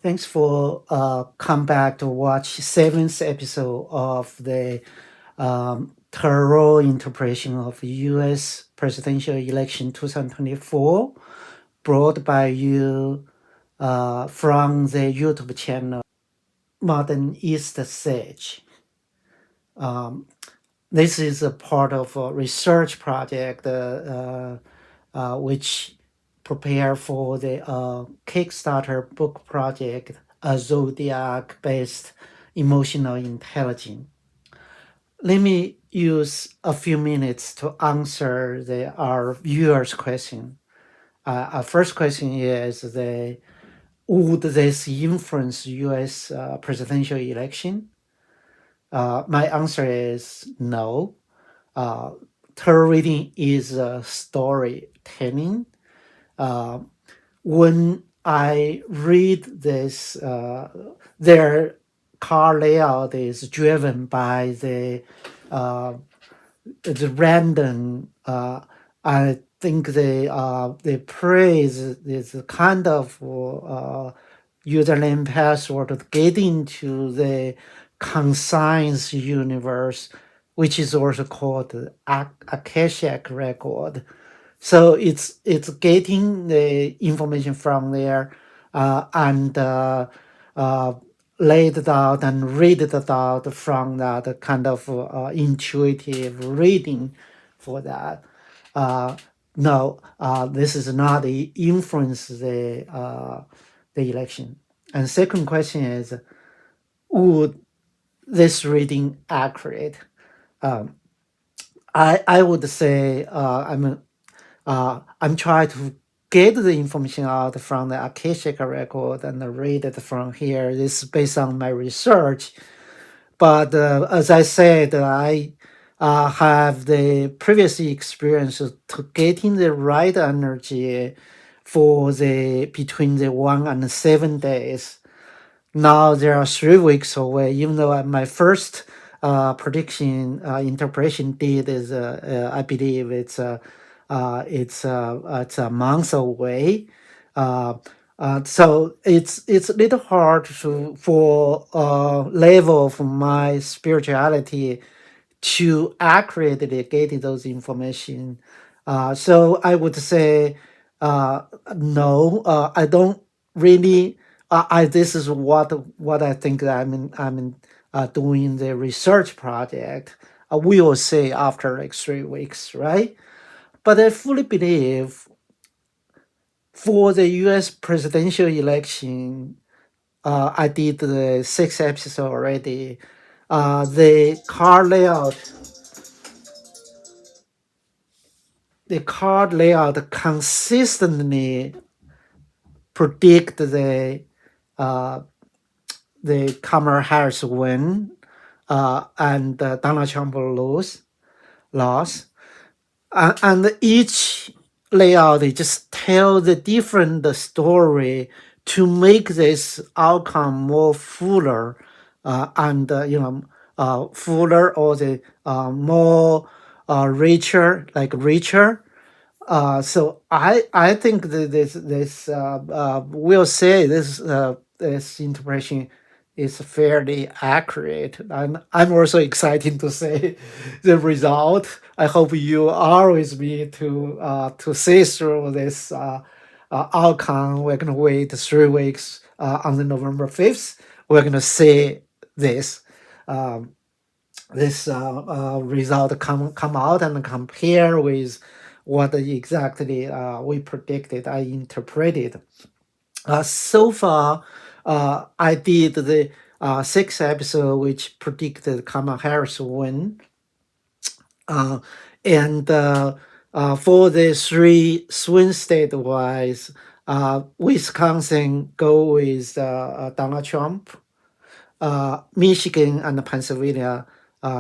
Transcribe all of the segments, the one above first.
Thanks for come back to watch seventh episode of the tarot interpretation of U.S. presidential election 2024, brought by you from the YouTube channel Modern East Sage. This is a part of a research project which prepare for the Kickstarter book project, a zodiac-based emotional intelligence. Let me use a few minutes to answer our viewers' question. Our first question is would this influence U.S. Presidential election? My answer is no. Tarot reading is storytelling. When I read this, their car layout is driven by the random. I think the praise is kind of username password to get into the conscience universe, which is also called the Akashic record. So it's getting the information from there and laid it out and read it out from that kind of intuitive reading for that. No, this is not influence the election. And second question is, would this reading accurate? I would say I'm trying to get the information out from the Akashic record and read it from here. This is based on my research. But as I said, I have the previous experience to getting the right energy for the between the 1 and 7 days. Now there are 3 weeks away, even though my first prediction interpretation did is I believe it's a month away. So it's a little hard for level of my spirituality to accurately get those information. So I would say no. I don't really. This is what I think that I'm doing the research project. We will say after like 3 weeks, right? But I fully believe for the U.S. presidential election, I did the 6th episode already. The card layout consistently predict the Kamala Harris win and Donald Trump loss. And each layout they just tell the different story to make this outcome more fuller and fuller or the more richer. So I think that this will say this interpretation is fairly accurate, and I'm also excited to say the result. I hope you are with me to see through this outcome. We're gonna wait 3 weeks on the November 5th. We're gonna see this. This result come out and compare with what exactly we predicted, I interpreted. So far, I did the 6th episode, which predicted Kamala Harris win. And for the 3 swing state wise, Wisconsin go with Donald Trump. Michigan and Pennsylvania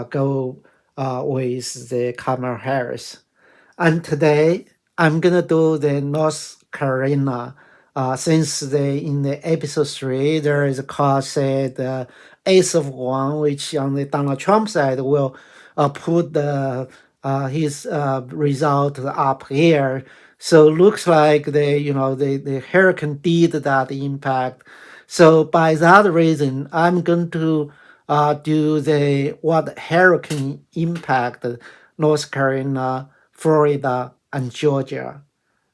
go with the Kamala Harris. And today I'm gonna do the North Carolina. Since in the episode 3 there is a card said Ace of One, which on the Donald Trump side will put his result up here. So looks like the hurricane did that impact. So by that reason, I'm going to do the what hurricane impact North Carolina, Florida, and Georgia.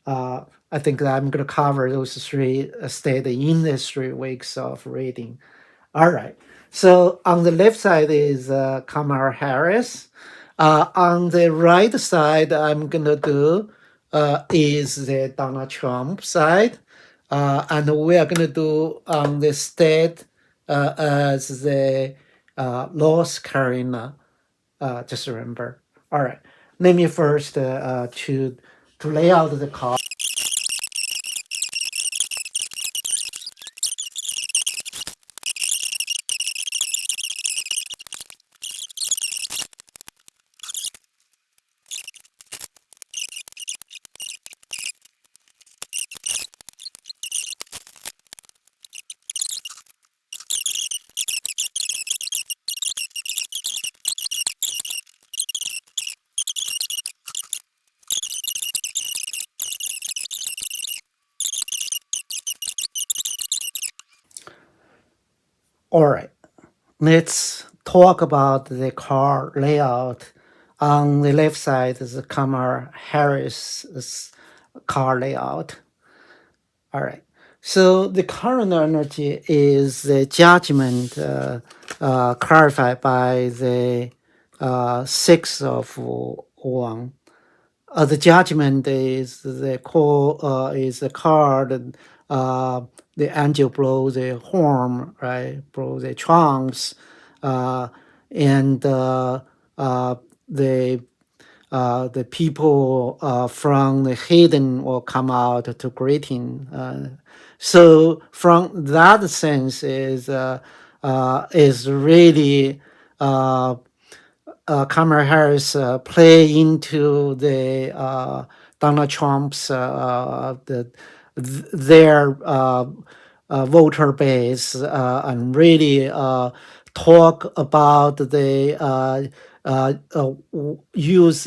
Uh, I think that I'm going to cover those three states in these 3 weeks of reading. All right. So on the left side is Kamala Harris. On the right side, I'm gonna do is the Donald Trump side, and we are gonna do on the state as the North Carolina. Just remember. All right. Let me first to lay out the card. All right. Let's talk about the car layout. On the left side is the Kamala Harris's car layout. All right. So the current energy is the judgment clarified by the six of one. The judgment is the call is the card. Uh, the angel blows the horn, right? Blow the trumps, uh, and uh, the the people from the hidden will come out to greeting. So from that sense is really Kamala Harris play into the Donald Trump's their voter base and really talk about the use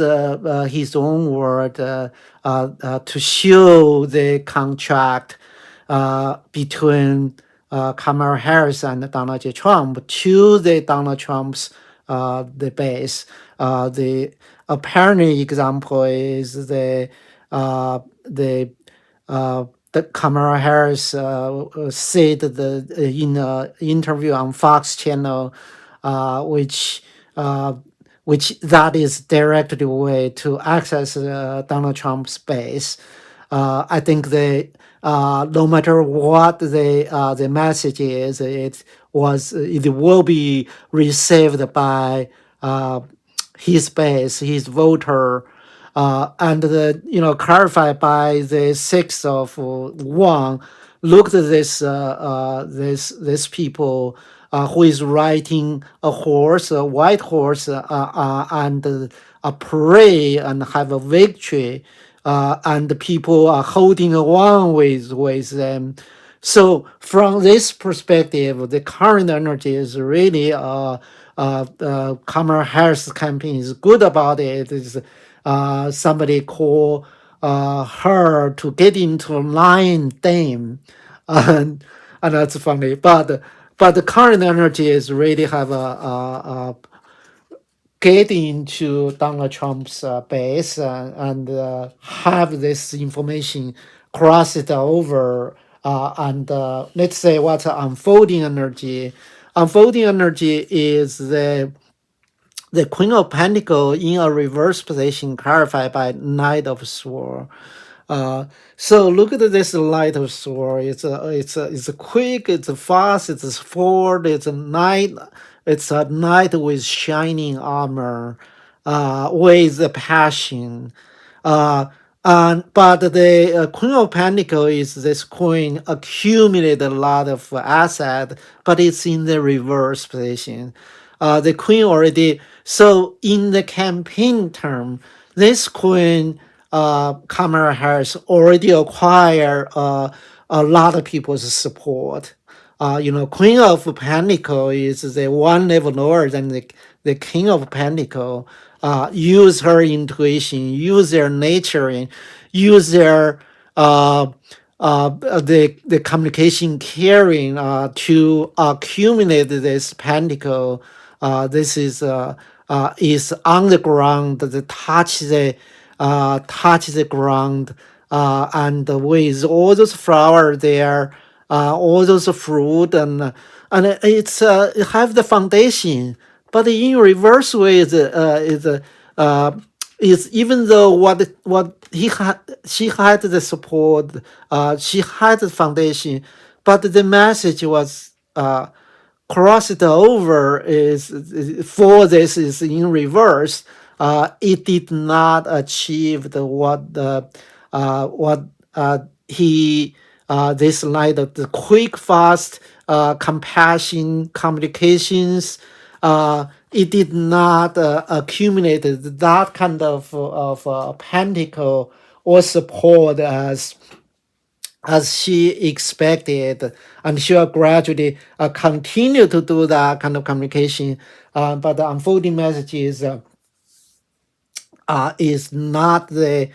his own word to show the contract between Kamala Harris and Donald J. Trump to the Donald Trump's the base. The apparent example is the Kamala Harris said in an interview on Fox Channel, which that is directly way to access Donald Trump's base. I think no matter what the message is, it will be received by his base, his voter, and clarified by the sixth of one. Look at this people who is riding a horse, a white horse, and a prey and have a victory, and the people are holding on with them. So from this perspective, the current energy is really Kamala Harris campaign is good about it. Is somebody call her to get into line dame, and that's funny. But the current energy is really have a get into Donald Trump's base and have this information cross it over and let's say what's unfolding energy. Unfolding energy is the Queen of Pentacles in a reverse position clarified by Knight of Swords. So look at this light of sword. It's a quick, it's a fast, it's forward, it's a knight, it's a knight with shining armor, with a passion. Uh, but the Queen of Pentacles is this queen accumulated a lot of asset, but it's in the reverse position. The queen already, so in the campaign term, this queen, Kamala Harris, already acquired a lot of people's support. Queen of Pentacles is the one level lower than the King of Pentacles. Use her intuition, use their nature, and use their the communication carrying to accumulate this pentacle. This is on the ground, the touch the ground, and with all those flower there, all those fruit, and it have the foundation, but in reverse way uh, is even though what he had she had the support, she had the foundation, but the message was crossed over for this is in reverse. It did not achieve what he this light of the quick, fast, compassion communications. It did not accumulate that kind of pentacle or support as she expected, and she'll gradually continue to do that kind of communication. But the unfolding message is not the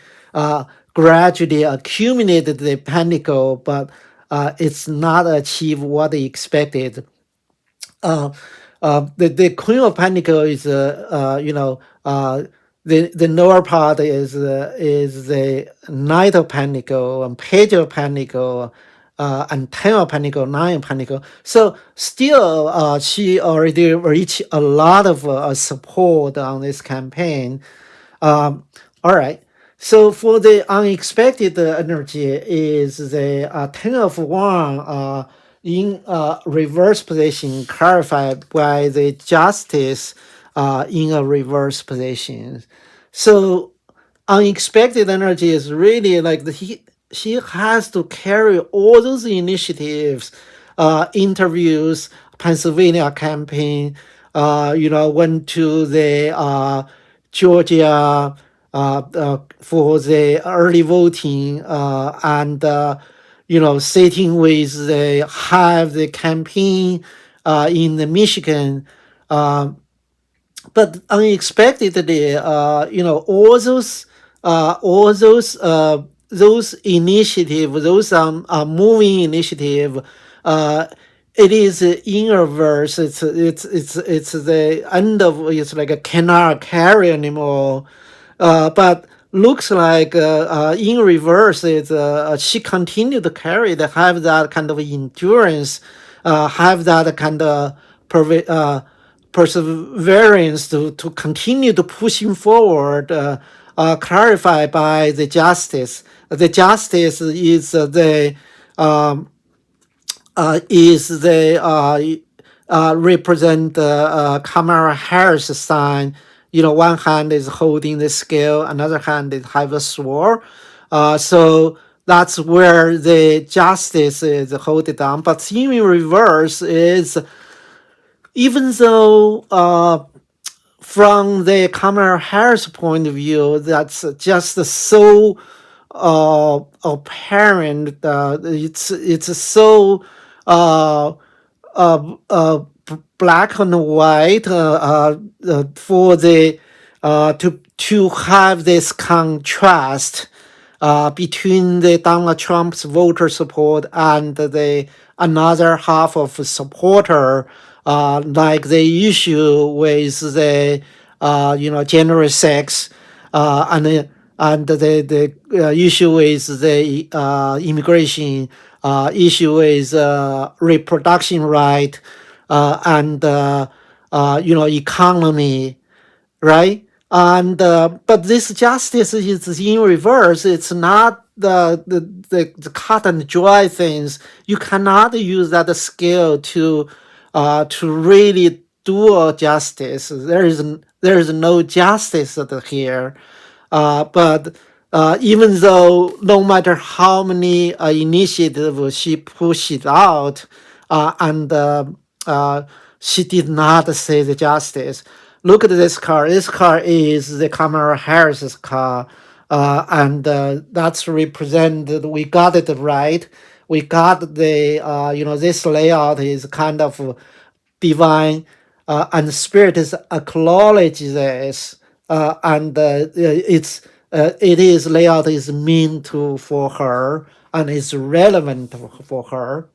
gradually accumulated the pentacle, but it's not achieve what they expected. uh, the Queen of Pentacle is the lower part is the Knight of Pentacle and Page of Pentacle, and Ten of Pentacle, Nine of Pentacle. So still, she already reached a lot of support on this campaign. All right. So for the unexpected energy is the Ten of One in reverse position, clarified by the Justice in a reverse position. So unexpected energy is really like she has to carry all those initiatives, interviews, Pennsylvania campaign, went to the Georgia for the early voting, and sitting with the have the campaign in the Michigan. But unexpectedly, those initiative, those moving initiative, it is in reverse. It's the end of it's like a cannot carry anymore. But looks like in reverse, she continued to carry, to have that kind of endurance, have that kind of perseverance to continue to pushing forward, clarified by the justice. The justice is the represent Kamala Harris sign. One hand is holding the scale, another hand is have a sword. So that's where the justice is hold it down. But in reverse is, even though from the Kamala Harris point of view, that's just so apparent. It's so uh, black and white, for the to have this contrast between the Donald Trump's voter support and the another half of supporter, like the issue with the January 6th, and the issue with the immigration, issue is reproduction right, and economy, right? And but this justice is in reverse. It's not the cut and dry things. You cannot use that scale to really do a justice. There is no justice here. But even though no matter how many initiatives she pushed out, and she did not say the justice. Look at this car. This car is the Kamala Harris's car, and that's represented. We got it right. We got the this layout is kind of divine, and spirit is acknowledge this, and it is layout is mean to for her, and is relevant for her.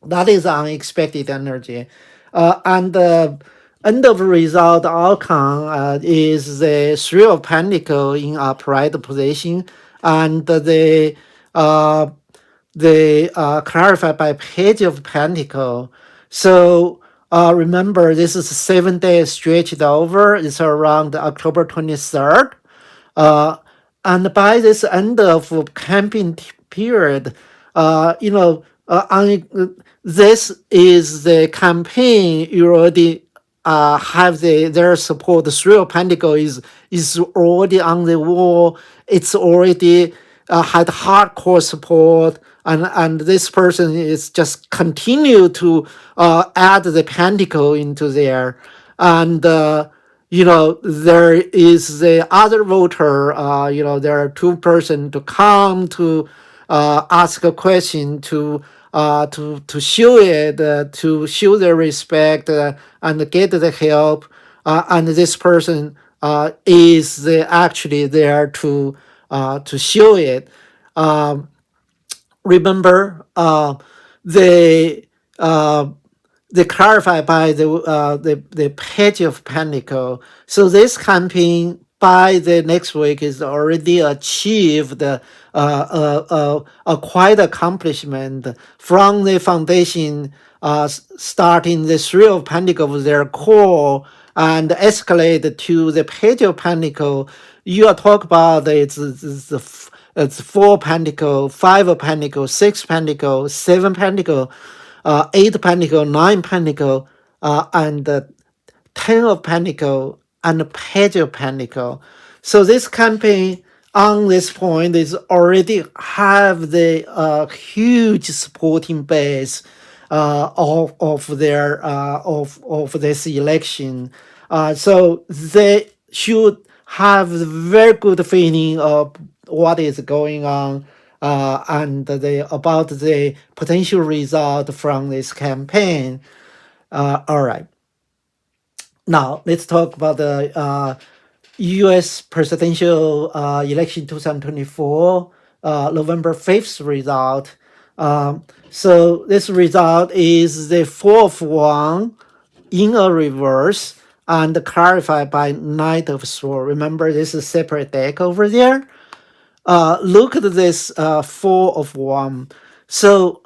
That is unexpected energy. And the end of result outcome is the Three of Pentacles in upright position, and uh, clarified by Page of Pentacle. So remember, this is 7 days stretched over. It's around October 23rd. Uh, and by this end of camping period, this is the campaign you already have their support. The Three of Pentacles is already on the wall. It's already had hardcore support, and this person is just continue to add the pentacle into there, and there is the other voter. There are two person to come to ask a question to show it, to show their respect, and get the help, and this person is actually there to show it. Um, Remember, the uh, they clarify by the Page of Pentacle. So this campaign by the next week is already achieved a quite accomplishment from the foundation, starting the Three of Pentacles, their core, and escalate to the Page of Pentacle. You are talking about it's Four Pentacle, Five of Pentacle, Six Pentacle, Seven Pentacle, Eight Pentacle, Nine Pentacle, and Ten of Pentacle, and Page of Pentacle. So this campaign on this point is already have the huge supporting base of their of this election. So they should have very good feeling of what is going on, and about the potential result from this campaign. All right. Now let's talk about the U.S. presidential election 2024, November 5th result. So this result is the fourth one in a reverse and clarified by Knight of Swords. Remember, this is a separate deck over there. Look at this Four of Wands. So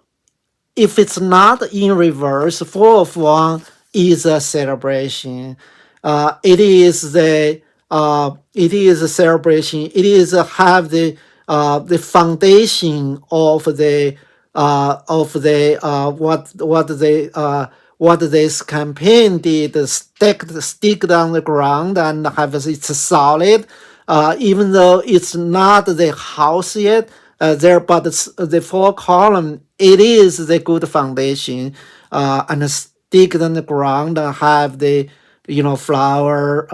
if it's not in reverse, Four of Wands is a celebration. It is a celebration. It is have the foundation of what this campaign did, stick down the ground and have it's solid, even though it's not the house yet. There, but the four column, it is the good foundation, and stick on the ground and have the flower.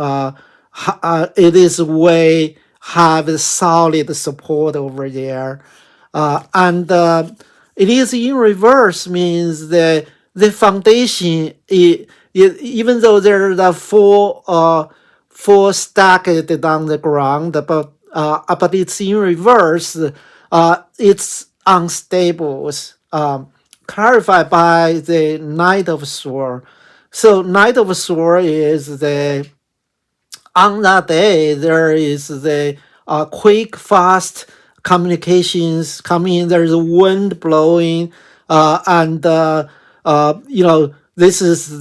It is way have solid support over there, and it is in reverse means the foundation, even though there are the four stacked down the ground, but it's in reverse. It's unstable. Clarified by the Knight of Swords. So Knight of Swords is the on that day there is the quick, fast communications coming. There's wind blowing, and this is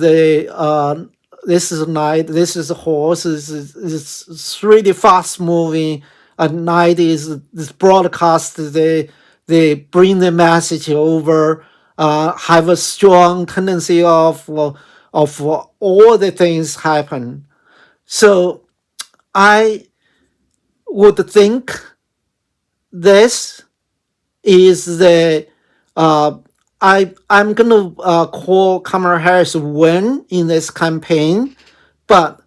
this is night. This is horse. It's really fast moving. At night is this broadcast. They bring the message over. Have a strong tendency of all the things happen. So I would think this is the I'm gonna call Kamala Harris win in this campaign, but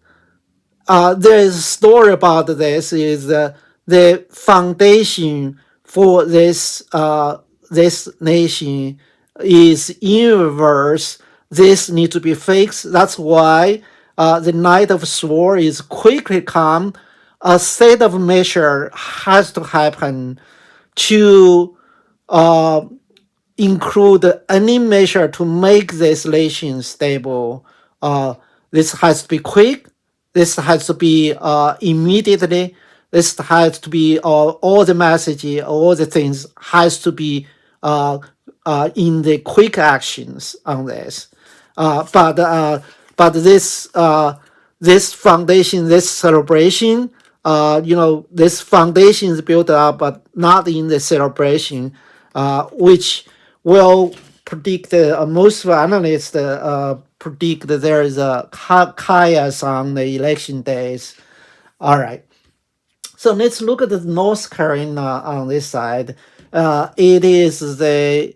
there is a story about this. Is the foundation for this nation is in reverse. This needs to be fixed. That's why the Knight of Swords is quickly come. A set of measure has to happen to uh, include any measure to make this relation stable. This has to be quick. This has to be immediately. This has to be all the message, all the things has to be uh, in the quick actions on this. But this foundation, this celebration, this foundation is built up, but not in the celebration, which will predict, most analysts predict that there is a chaos on the election days. All right. So let's look at the North Carolina on this side. It is the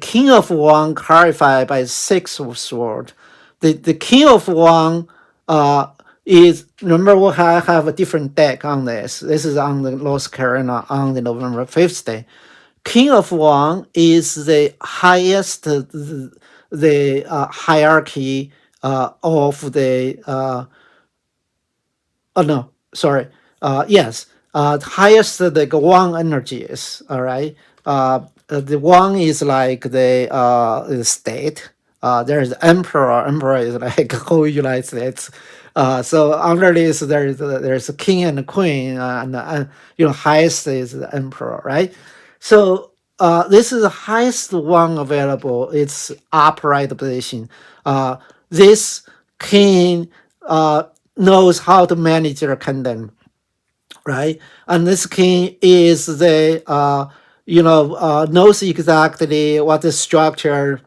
King of Wand clarified by Six of Sword. The King of Wand is, remember we have a different deck on this. This is on the North Carolina on the November 5th day. King of Wand is the highest, the hierarchy of the oh no, sorry. Yes, highest the one energy is, all right. The one is like the state. There's emperor. Emperor is like whole United States. So under this there's a king and a queen, and highest is the emperor, right? So this is the highest one available. It's upright position. This king knows how to manage their kingdom, right? And this king is the knows exactly what the structure,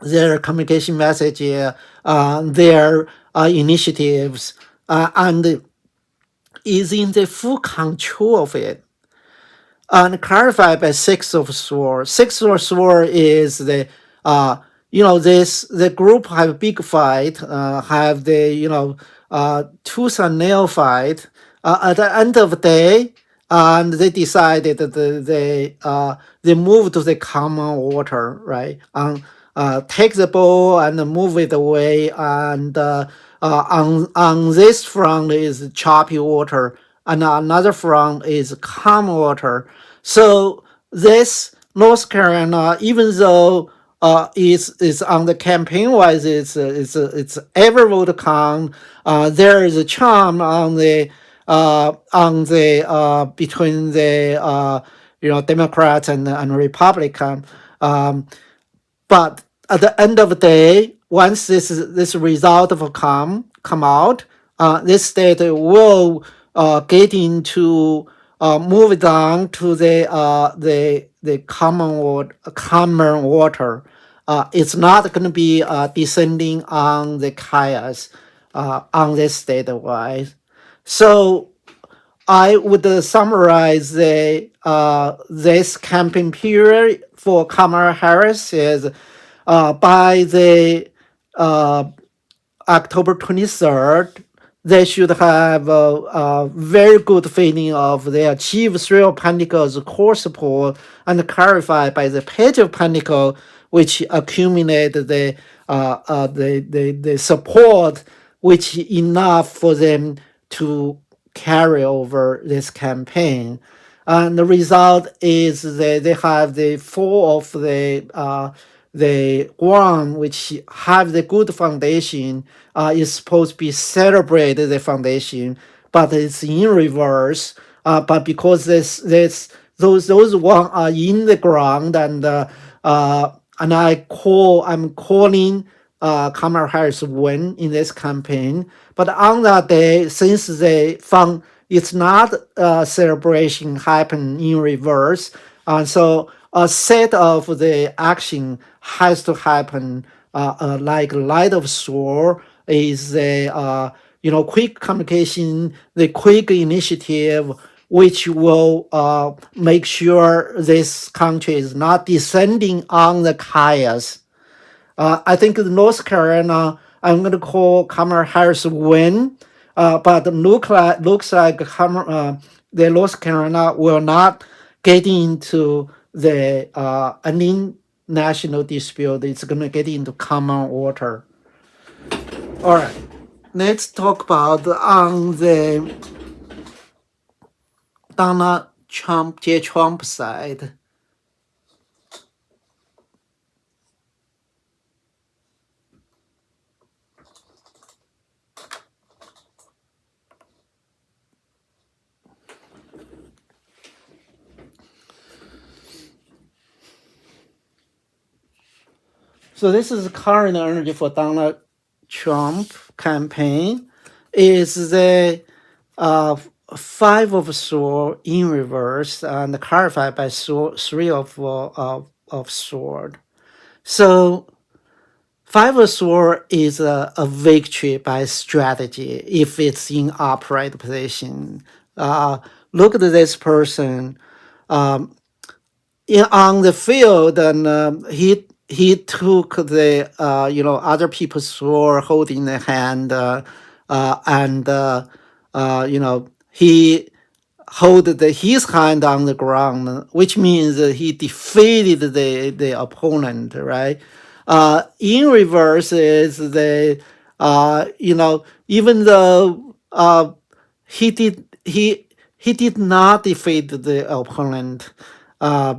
their communication message, their initiatives, and is in the full control of it. And clarified by Six of Swords. Six of Swords is the group have a big fight, have the tooth and nail fight. At the end of the day, and they decided that they move to the common water, right? And take the bow and move it away, and on this front is choppy water, and another front is calm water. So this North Carolina, even though is on the campaign wise, it's every vote count. There is a charm on the between the Democrats and Republican. But at the end of the day, once this result will come out, this state will get into move down to the common water. It's not going to be descending on the chaos on this state wise. So I would summarize this campaign period for Kamala Harris is by the October 23rd, they should have a very good feeling of they achieve Three of Pentacles core support and clarified by the Page of Pentacles, which accumulate the support which enough for them to carry over this campaign. And the result is that they have the four of the one which have the good foundation, is supposed to be celebrated the foundation, but it's in reverse. But because those one are in the ground, and I'm calling Kamala Harris win in this campaign. But on that day, since they found it's not a celebration happen in reverse, and so a set of the action has to happen, like Light of Sword is the quick communication, the quick initiative, which will make sure this country is not descending on the chaos. I think North Carolina, I'm going to call Kamala Harris win, but looks like the North Carolina will not get into the any national dispute. It's going to get into common water. All right, let's talk about on the Donald Trump, J. Trump side. So this is current energy for Donald Trump campaign. Is the uh, Five of Sword in reverse and clarified by Three of Sword. So Five of Sword is a victory by strategy if it's in upright position. Look at this person. Um, on the field, and he took the other people's sword holding the hand, and he hold his hand on the ground, which means that he defeated the opponent, right? In reverse is the even though he did not defeat the opponent, uh,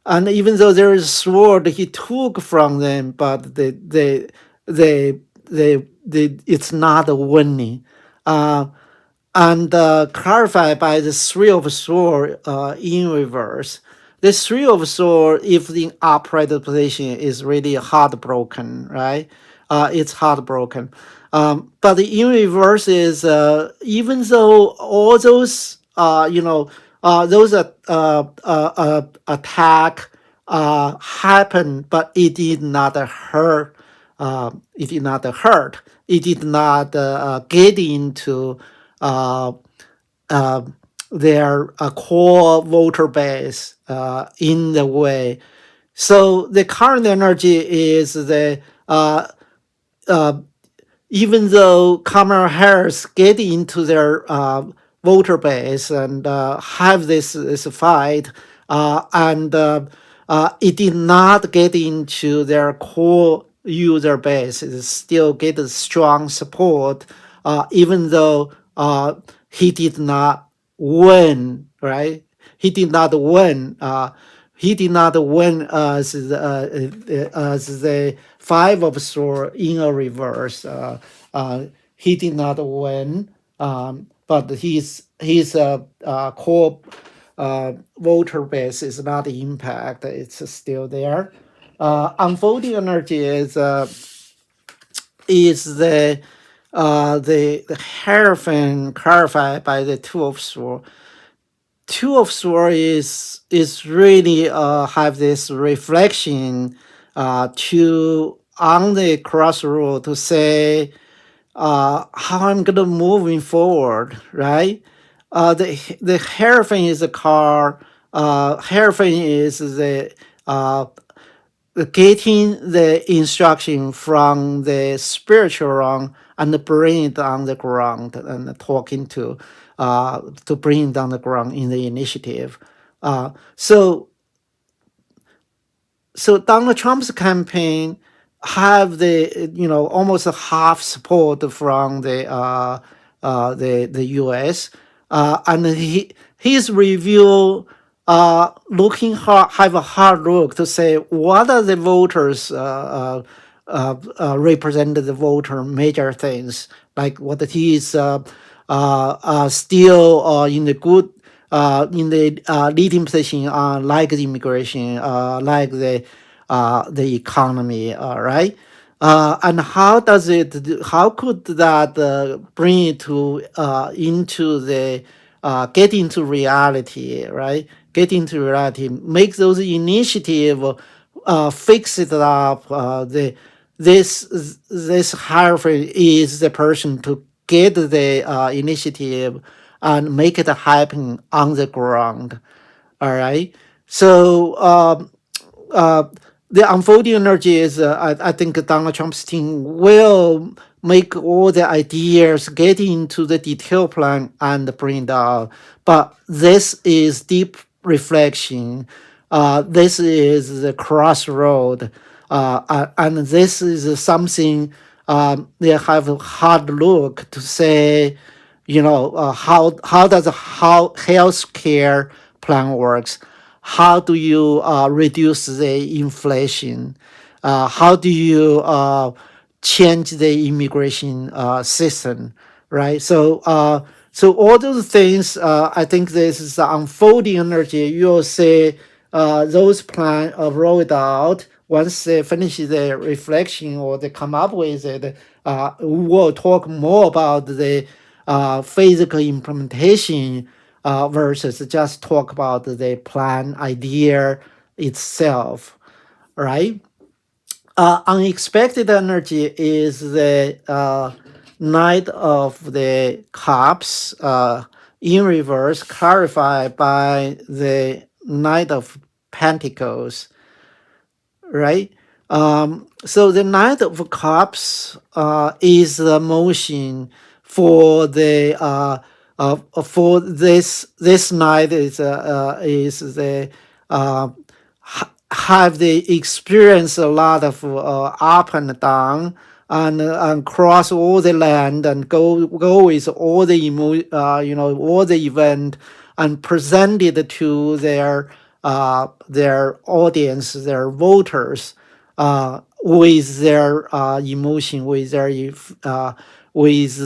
and even though there is sword he took from them, but it's not winning. Uh, and clarified by the Three of Sword in reverse. The Three of Sword, if in upright position, is really heartbroken, right? It's heartbroken. But in reverse is even though all those attack happen, but it did not hurt. It did not hurt. It did not get into uh, uh, their core voter base in the way. So the current energy is the uh, even though Kamala Harris get into their voter base and have this fight, and it did not get into their core user base. It still get a strong support, even though he did not win. Right? He did not win. He did not win as the Five of Swords in a reverse. He did not win, but his core voter base is not impact. It's still there. Unfolding energy is the Hierophant clarified by the Two of Swords. Two of Swords is really have this reflection to on the crossroad to say how I'm gonna moving forward, right? The Hierophant is a car. Hierophant is uh, getting the instruction from the spiritual realm and bring it on the ground and talking to bring it down the ground in the initiative. So Donald Trump's campaign have the almost a half support from the U.S. And his review looking hard, have a hard look to say what are the voters represent the voter major things, like what he is still in the good in the leading position like the immigration, like the economy, right? And how does it? How could that bring it to into the get into reality, right? Get into reality, make those initiative, fix it up. This hierarchy is the person to get the initiative and make it happen on the ground. All right. So uh, the unfolding energy is, I think Donald Trump's team will make all the ideas, get into the detail plan and bring it out. But this is deep reflection. This is the crossroad. And this is something they have a hard look to say, how does how healthcare plan works? How do you reduce the inflation? How do you change the immigration system? Right. So all those things, I think this is the unfolding energy. You'll see those plans rolled out once they finish the reflection or they come up with it, we'll talk more about the physical implementation versus just talk about the plan idea itself, right? Unexpected energy is the Knight of the Cups in reverse, clarified by the Knight of Pentacles, right? So the Knight of Cups is the motion for the for this night is the uh, have they experienced a lot of up and down and cross all the land and go with all the all the event and present it to their audience, their voters, with their emotion, with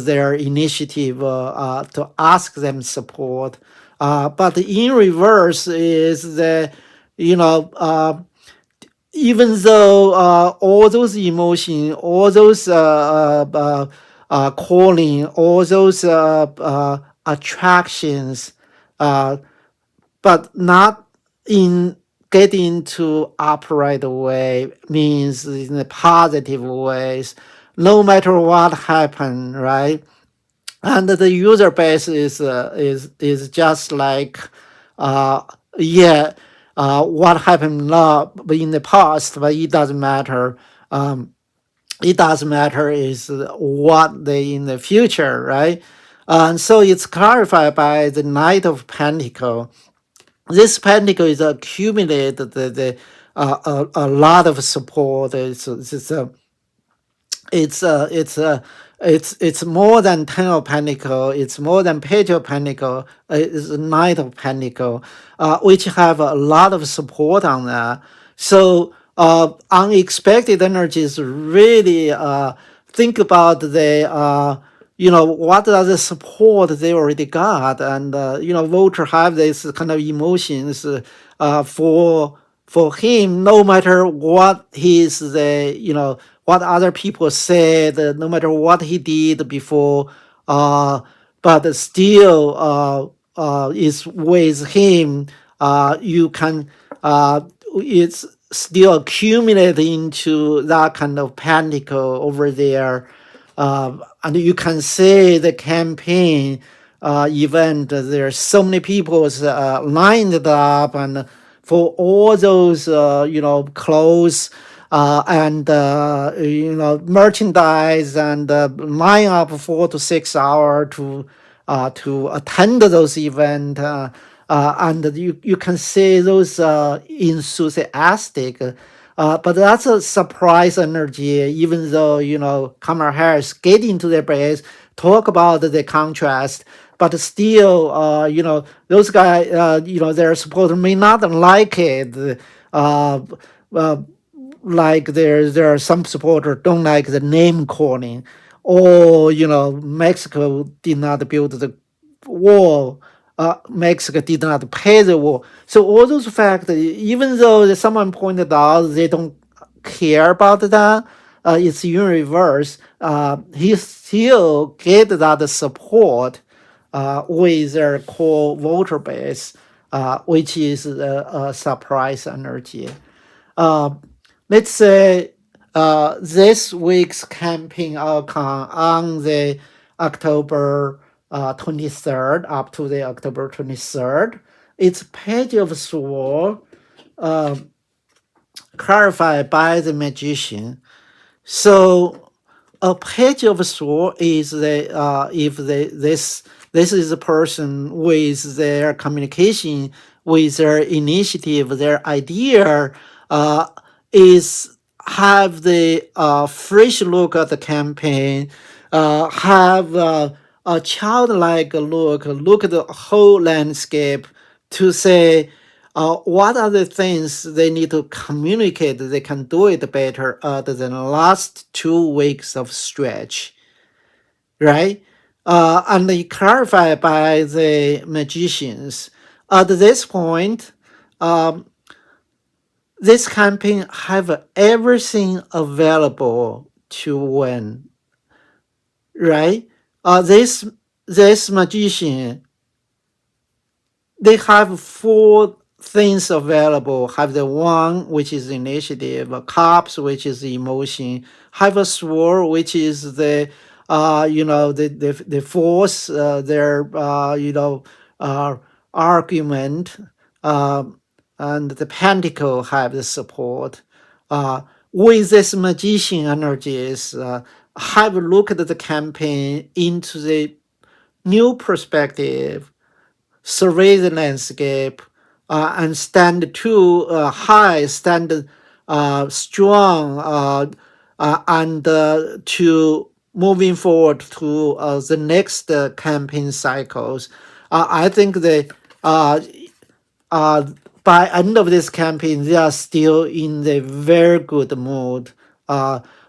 their initiative to ask them support. But in reverse is the you know even though all those emotions, all those calling, all those attractions, uh, but not in getting to upright way means in a positive ways, no matter what happened, right? And the user base is just like uh yeah what happened now in the past, but it doesn't matter. It does matter is what they in the future, right? And so it's clarified by the Knight of Pentacle. This pentacle is accumulated a lot of support. It's more than ten of pentacle. It's more than page of pentacle. It's knight of pentacle, which have a lot of support on that. So unexpected energies really think about the what are the support they already got, and voter have this kind of emotions for him, no matter what his the what other people said, no matter what he did before, but still is with him. You can it's still accumulate into that kind of pentacle over there, and you can see the campaign event. There's so many people lined up, and for all those clothes and merchandise, and line up 4 to 6 hours to attend those events. And you can see those enthusiastic. But that's a surprise energy, even though, Kamala Harris get into the base, talk about the contrast, but still, those guys, their supporter may not like it. Uh, uh, like there are some supporters don't like the name calling, or Mexico did not build the wall. Mexico did not pay the wall. So all those factors, even though someone pointed out they don't care about that, it's in reverse. He still get that support with their core voter base, which is a surprise energy. Uh, let's say this week's campaign outcome on the October 23rd up to the October 23rd. It's Page of Sword clarified by the magician. So a page of sword is the if this is a person with their communication, with their initiative, their idea, uh, is have the fresh look at the campaign, have a childlike look at the whole landscape to say what are the things they need to communicate, they can do it better other than the last 2 weeks of stretch, right? And they clarify by the magicians. At this point, this campaign have everything available to win, right? This magician, they have four things available. Have the one which is initiative, cups which is emotion, have a sword which is the the force, their uh, argument, uh, and the pentacle have the support. Uh, with this magician energies, have looked at the campaign into the new perspective, survey the landscape, and stand too high, stand strong, and to moving forward to the next campaign cycles. I think the uh, uh, by end of this campaign, they are still in the very good mood,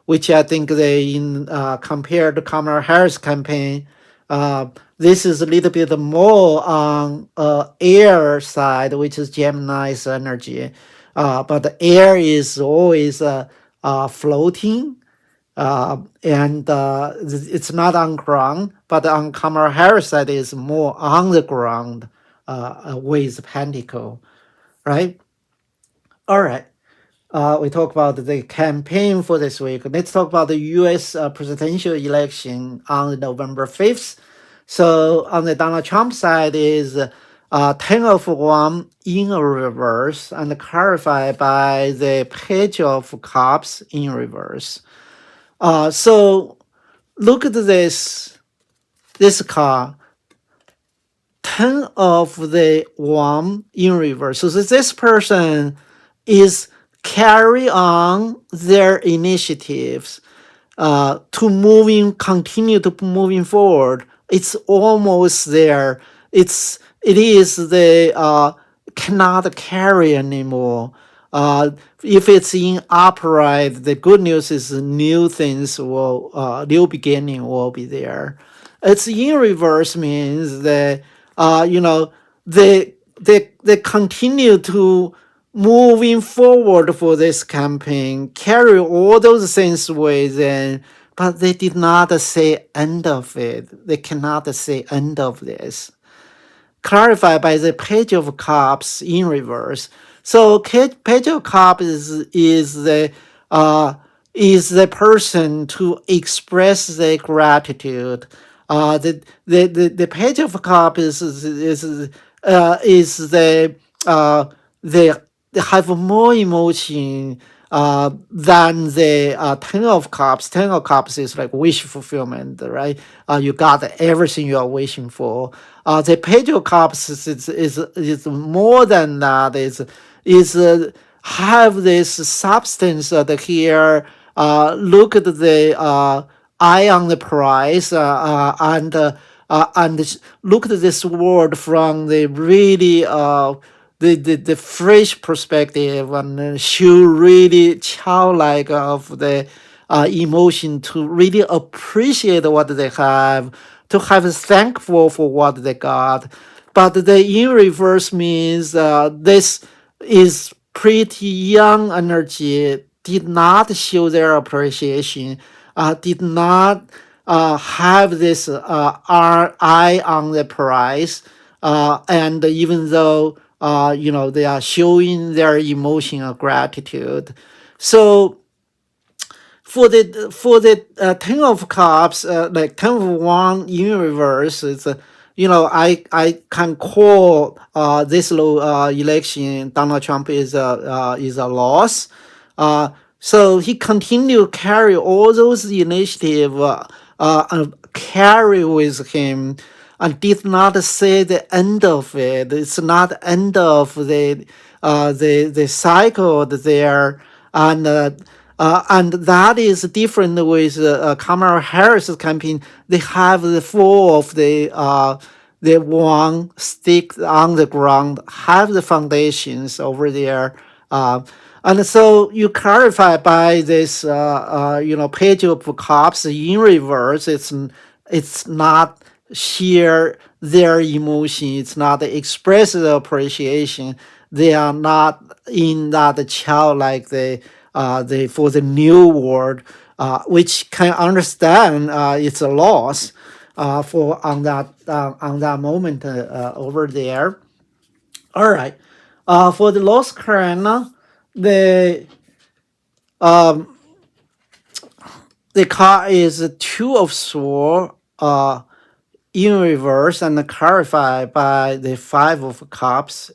which I think they in compared to Kamala Harris campaign, uh, this is a little bit more on air side, which is Gemini's energy, but the air is always floating. And it's not on ground, but on Kamala Harris side is more on the ground with Pentacle, right? All right. We talk about the campaign for this week. Let's talk about the U.S. Presidential election on November 5th. So on the Donald Trump side is 10 of 1 in a reverse and clarified by the page of cups in reverse. So look at this card, 10 of the 1 in reverse. So this person is carry on their initiatives continue to moving forward. It's almost there. It is the cannot carry anymore. If it's in upright, the good news is new things will new beginning will be there. It's in reverse means that they continue to moving forward for this campaign, carry all those things with them, but they did not say end of it. They cannot say end of this. Clarified by the page of cups in reverse. So page of cups uh, is the person to express their gratitude. The page of cups is they have more emotion than the 10 of cups. 10 of cups is like wish fulfillment, right? You got everything you are wishing for. The page of cups is more than that. Is have this substance here. Look at the eye on the prize, and look at this world from the really the fresh perspective, and show really childlike of the emotion to really appreciate what they have, to have thankful for what they got. But the in reverse means this is pretty young energy, did not show their appreciation, did not have this eye on the prize, and even though they are showing their emotion of gratitude. So for the 10 of cups, like 10 of 1 in reverse, it's I can call this election Donald Trump is a loss. So he continued carry all those initiative and carry with him, and did not say the end of it. It's not end of the cycle there, and and that is different with Kamala Harris campaign. They have the four of the one stick on the ground, have the foundations over there. And so you clarify by this, page of cups in reverse. It's not share their emotion. It's not express the appreciation. they are not in that childlike the for the new world, which can understand it's a loss for on that moment over there. All right. For the lost Karana, the um, the card is two of swords in reverse and clarified by the five of cups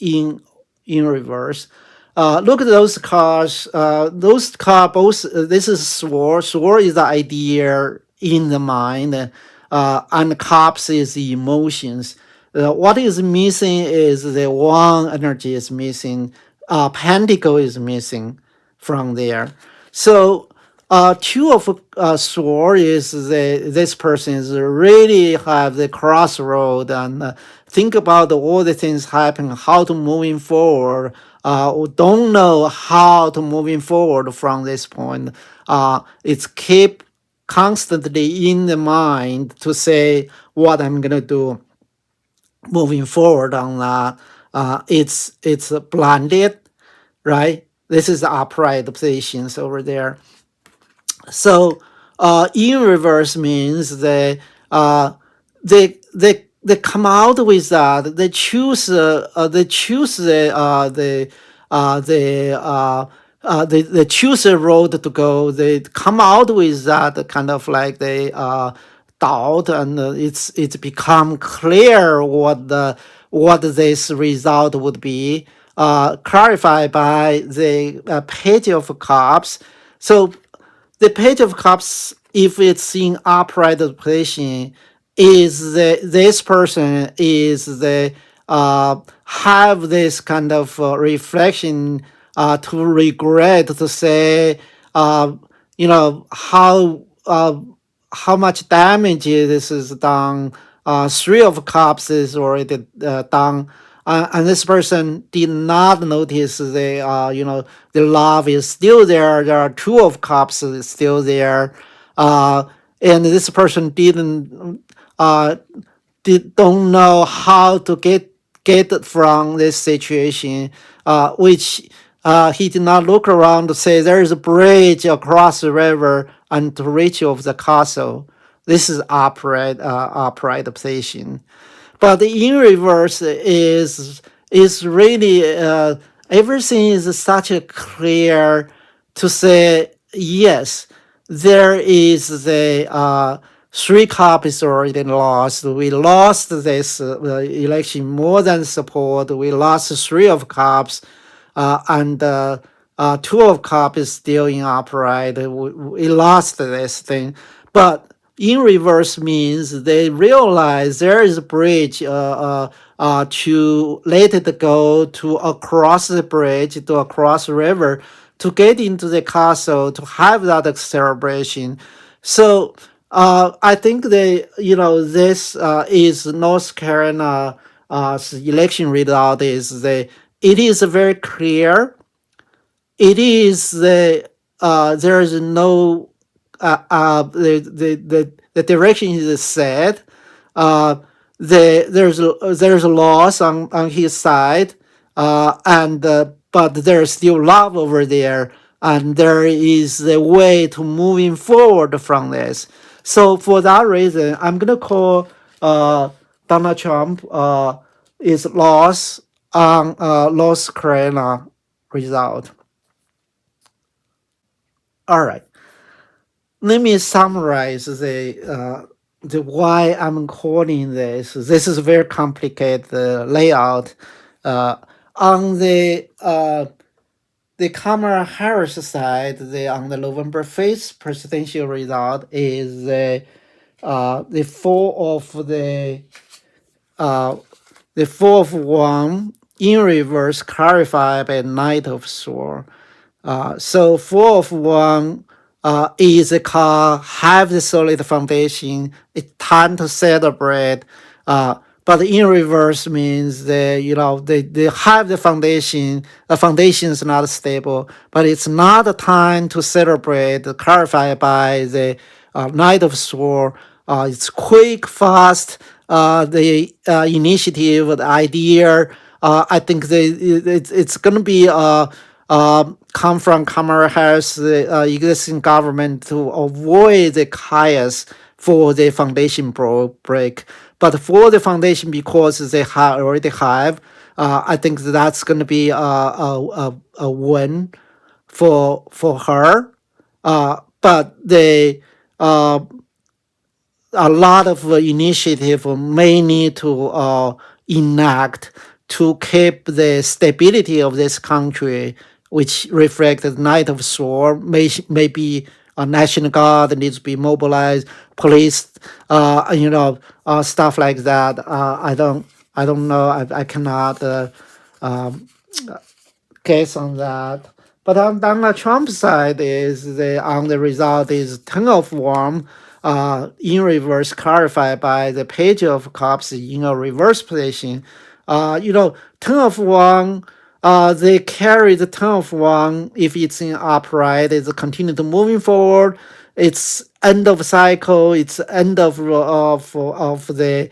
in reverse. Look at those cards. Those cards both. This is sword. Sword is the idea in the mind, and cups is the emotions. What is missing is the one energy is missing. Pentacle is missing from there. So two of sword is this person is really have the crossroad and think about all the things happen, how to moving forward. Don't know how to moving forward from this point. It's keep constantly in the mind to say what I'm gonna do moving forward on that. It's blinded, right? This is the upright positions over there. So in reverse means they come out with that. They choose they choose a road to go. They come out with that kind of like they doubt, and it's become clear what this result would be. Clarified by the page of cups. So the page of cups, if it's in upright position, is this person is the have this kind of reflection to regret to say how much damage this is done. Three of cups is already done, and this person did not notice the love is still there. There are two of cups is still there, and this person uh, don't know how to get from this situation, which he did not look around to say there is a bridge across the river and to reach of the castle. This is upright position. But in reverse is really everything is such a clear to say yes, there is the three copies already lost. We lost this election more than support. We lost three of cups, and two of cups is still in upright. We lost this thing, but in reverse means they realize there is a bridge to let it go to across the bridge to across the river to get into the castle to have that celebration. So I think this is North Carolina election result is it is very clear. It is there is no the direction is set. Uh, there's a loss on his side, and but there's still love over there, and there is a way to moving forward from this. So for that reason, I'm gonna call Donald Trump is lost on North Carolina result. All right. Let me summarize the why I'm calling this. This is a very complicated layout. On the Kamala Harris side, on the November 5th presidential result is the four of uh, the four of one in reverse clarified by Knight of Sword. So four of one is a car have the solid foundation. It's time to celebrate. But in reverse means they have the foundation. The foundation is not stable, but it's not a time to celebrate. Clarified by the Knight of Sword. It's quick, fast. The initiative, the idea I think it's going to be come from Kamala Harris, the existing government, to avoid the chaos for the foundation break. But for the foundation, because they already have, I think that's going to be a win for her. But they a lot of initiative may need to enact to keep the stability of this country, which reflects the Night of Sword. Maybe a national guard needs to be mobilized, police, stuff like that. I don't know. I cannot case on that. But on Donald Trump's side is the result is Ten of Wands in reverse clarified by the Page of Cups in a reverse position. Ten of Wands, they carry the Ten of Wands if it's in upright, it's continue to moving forward. It's end of cycle. It's end of the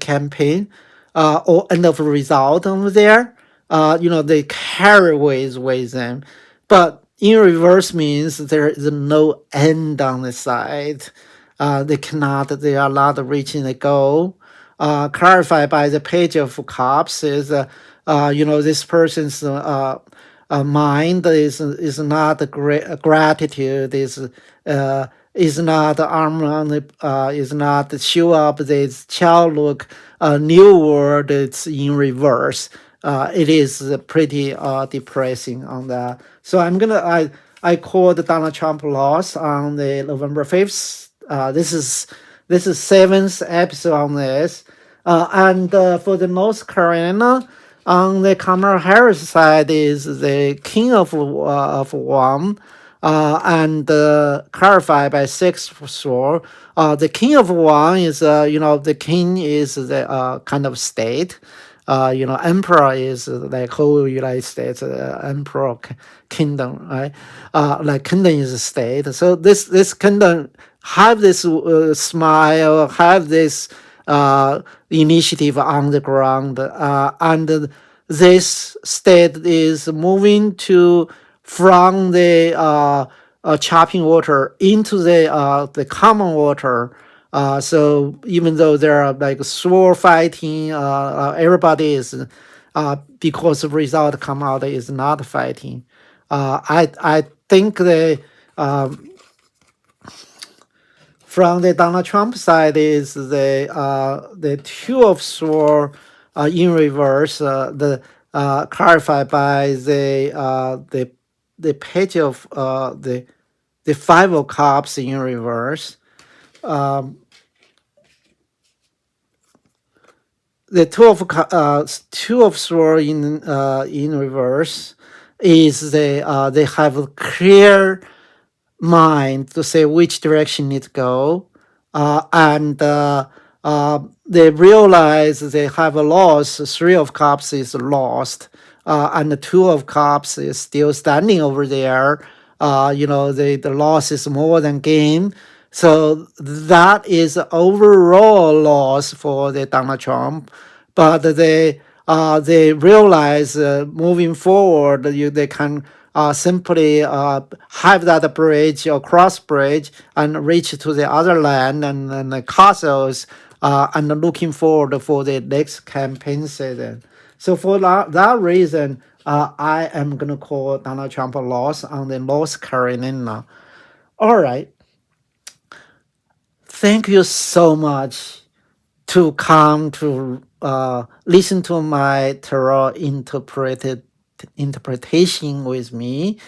campaign, or end of result over there. They carry with them, but in reverse means there is no end on the side. They are not reaching the goal. Clarified by the Page of Cups is, this person's mind is not gratitude, is not arm on the is not show up this child look new world. It's in reverse. It is pretty depressing on that. So I called Donald Trump loss on the November 5th. This is seventh episode on this. And for the North Carolina, on the Kamala Harris side is the King of Wands, and clarified by Six for sure. The King of Wands is, the king is the kind of state. Emperor is like whole United States, emperor kingdom, right? Like kingdom is a state. So this kingdom have this smile, have this initiative on the ground, and this state is moving to from the chopping water into the common water. So even though there are like sword fighting, everybody is because the result come out is not fighting. I think from the Donald Trump side is the Two of Swords in reverse, the clarified by the Page of the Five of Cups in reverse. The Two of Swords in reverse is they have a clear mind to say which direction it go, and they realize they have a loss. Three of Cups is lost, and the Two of Cups is still standing over there. The loss is more than gain. So that is overall loss for the Donald Trump, but they realize moving forward they can simply have that bridge or cross bridge and reach to the other land and the castles, and looking forward for the next campaign season. So for that reason, I am gonna call Donald Trump a loss on the North Carolina. All right. Thank you so much to come to listen to my tarot interpretation with me.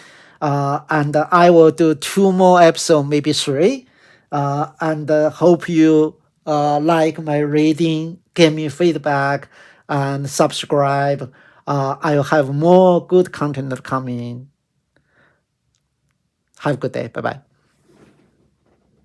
And I will do 2 more episodes, maybe 3. And hope you like my reading, give me feedback, and subscribe. I'll have more good content coming in. Have a good day. Bye bye.